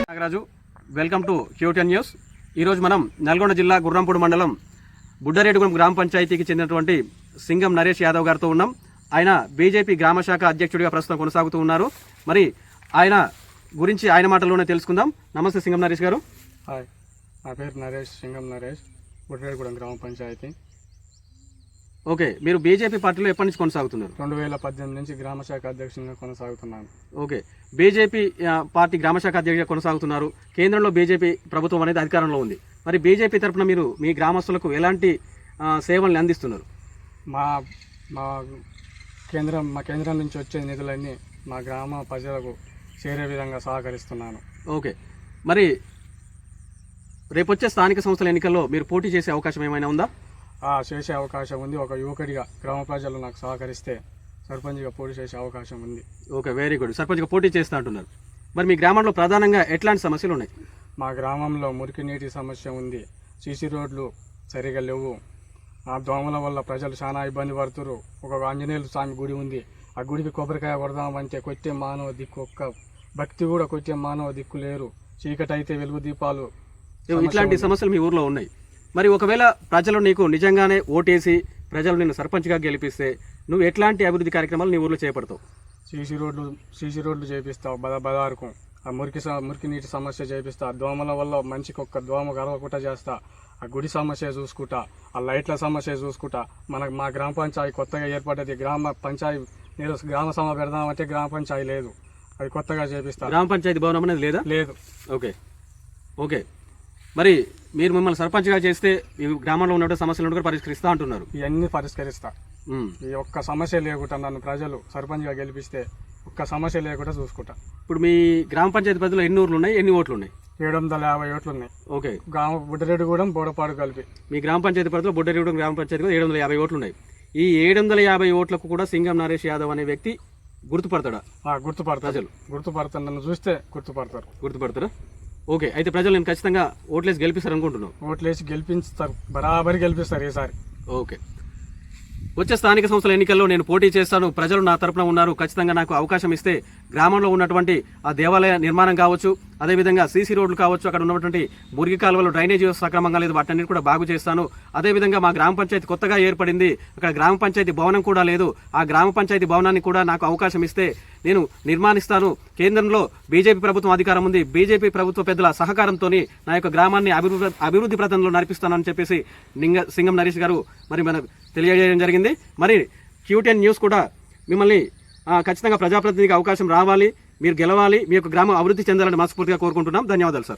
Nagaraju, welcome to Q ten news. ఈరోజు మనం నల్గొండ జిల్లా గుర్రంపూడి మండలం బుడ్డరేడుగూడెం గ్రామ పంచాయతీకి చెందినటువంటి సింగం నరేష్ యాదవ్ గారితో ఉన్నాం. ఆయన బీజేపీ గ్రామశాఖ అధ్యక్షుడిగా ప్రస్తుతం కొనసాగుతూ ఉన్నారు. మరి ఆయన గురించి ఆయన మాటల్లోనే తెలుసుకుందాం. నమస్తే సింగం నరేష్ గారు. హాయ్, నా పేరు నరేష్, సింగం నరేష్, బుడ్డరేడుగూడెం గ్రామ పంచాయతీ. ఓకే, మీరు బీజేపీ పార్టీలో ఎప్పటి నుంచి కొనసాగుతున్నారు? 2018 నుంచి గ్రామశాఖ అధ్యక్షునిగా కొనసాగుతున్నాను. ఓకే, బీజేపీ పార్టీ గ్రామశాఖ అధ్యక్షుడిగా కొనసాగుతున్నారు. కేంద్రంలో బీజేపీ ప్రభుత్వం అనేది అధికారంలో ఉంది. మరి బీజేపీ తరఫున మీరు మీ గ్రామస్తులకు ఎలాంటి సేవలను అందిస్తున్నారు? మా కేంద్రం నుంచి వచ్చే నిధులన్నీ మా గ్రామ ప్రజలకు చేరే విధంగా సహకరిస్తున్నాను. ఓకే, మరి రేపొచ్చే స్థానిక సంస్థల ఎన్నికల్లో మీరు పోటీ చేసే అవకాశం ఏమైనా ఉందా? చేసే అవకాశం ఉంది. ఒక యువకుడిగా గ్రామ ప్రజలు నాకు సహకరిస్తే సర్పంచ్గా పోటీ చేసే అవకాశం ఉంది. Okay, very good. సర్పంచ్గా పోటీ చేస్తా అంటున్నారు. మరి మీ గ్రామంలో ప్రధానంగా ఎట్లాంటి సమస్యలు ఉన్నాయి? మా గ్రామంలో మురికి నీటి సమస్య ఉంది. సీసీ రోడ్లు సరిగా లేవు. ఆ దోమల వల్ల ప్రజలు చాలా ఇబ్బంది పడుతున్నారు. ఒక ఆంజనేయుల స్వామి గుడి ఉంది. ఆ గుడికి కొబ్బరికాయ కొడదామంటే కొట్టే మానవ దిక్కు, ఒక్క భక్తి కూడా కొట్టే మానవ దిక్కు లేరు. చీకటి అయితే వెలుగు దీపాలు. ఇట్లాంటి సమస్యలు మీ ఊర్లో ఉన్నాయి. మరి ఒకవేళ ప్రజలు నీకు నిజంగానే ఓటేసి ప్రజలు నిన్ను సర్పంచ్గా గెలిపిస్తే నువ్వు ఎట్లాంటి అభివృద్ధి కార్యక్రమాలు నీ ఊర్లో చేపడతావు? సీసీ రోడ్లు చేపిస్తావు. బదారుకు ఆ మురికి నీటి సమస్య చేపిస్తా. దోమల వల్ల మనిషికి ఒక్క దోమ గర్వకుండా చేస్తా. ఆ గుడి సమస్య చూసుకుంటా. ఆ లైట్ల సమస్య చూసుకుంటా. మా గ్రామ పంచాయతీ కొత్తగా ఏర్పడ్డది. గ్రామ సభ పెడదామంటే గ్రామ పంచాయతీ లేదు. అది కొత్తగా చేపిస్తా. గ్రామ పంచాయతీ భవనం అనేది లేదా? లేదు. ఓకే ఓకే, మరి మీరు మిమ్మల్ని సర్పంచ్గా చేస్తే ఈ గ్రామంలో ఉన్న సమస్యలను కూడా పరిష్కరిస్తా అంటున్నారు. ఇవన్నీ పరిష్కరిస్తా. ఈ ఒక్క సమస్య లేకుండా నన్ను ప్రజలు సర్పంచ్గా గెలిపిస్తే ఒక్క సమస్య లేకుండా చూసుకుంటా. ఇప్పుడు మీ గ్రామ పంచాయతీ పరిధిలో ఎన్ని ఊర్లు ఉన్నాయి, ఎన్ని ఓట్లు ఉన్నాయి? 750 ఓట్లు ఉన్నాయి. ఓకే, బుడ్డరేడుగూడెం బోడపాడు కలిపి మీ గ్రామ పంచాయతీ పరిధిలో బుడ్డరేడుగూడెం గ్రామ పంచాయతీ 750 ఓట్లు ఉన్నాయి. ఈ 750 ఓట్లకు కూడా సింగం నరేష్ యాదవ్ అనే వ్యక్తి గుర్తుపడతాడా? గుర్తుపడతారు. నన్ను చూస్తే గుర్తుపడతారా? ఓకే, అయితే ప్రజలు నేను ఖచ్చితంగా ఓట్లేసి గెలిపిస్తారు అనుకుంటున్నాను. ఓట్లేసి గెలిపిస్తారు, బరాబరి గెలిపిస్తారు ఈసారి. ఓకే, వచ్చే స్థానిక సంస్థల ఎన్నికల్లో నేను పోటీ చేస్తాను. ప్రజలు నా తరపున ఉన్నారు. ఖచ్చితంగా నాకు అవకాశం ఇస్తే గ్రామంలో ఉన్నటువంటి ఆ దేవాలయ నిర్మాణం కావచ్చు, అదేవిధంగా సీసీ రోడ్లు కావచ్చు, అక్కడ ఉన్నటువంటి మురికి కాలువలు డ్రైనేజీ సక్రమంగా లేదు, వాటన్నిటి కూడా బాగు చేస్తాను. అదేవిధంగా మా గ్రామ పంచాయతీ కొత్తగా ఏర్పడింది, అక్కడ గ్రామ పంచాయతీ భవనం కూడా లేదు. ఆ గ్రామ పంచాయతీ భవనాన్ని కూడా నాకు అవకాశం ఇస్తే నేను నిర్మాణిస్తాను. కేంద్రంలో బీజేపీ ప్రభుత్వం అధికారం ఉంది. బీజేపీ ప్రభుత్వ పెద్దల సహకారంతో నా యొక్క గ్రామాన్ని అభివృద్ధి ప్రదంలో నడిపిస్తానని చెప్పేసి సింగం నరేష్ గారు మరి మనకు తెలియజేయడం జరిగింది. మరి క్యూటెన్ న్యూస్ కూడా మిమ్మల్ని ఖచ్చితంగా ప్రజాప్రతినిధికి అవకాశం రావాలి, మీరు గెలవాలి, మీ యొక్క గ్రామం అభివృద్ధి చెందాలని మనస్ఫూర్తిగా కోరుకుంటున్నాం. ధన్యవాదాలు సార్.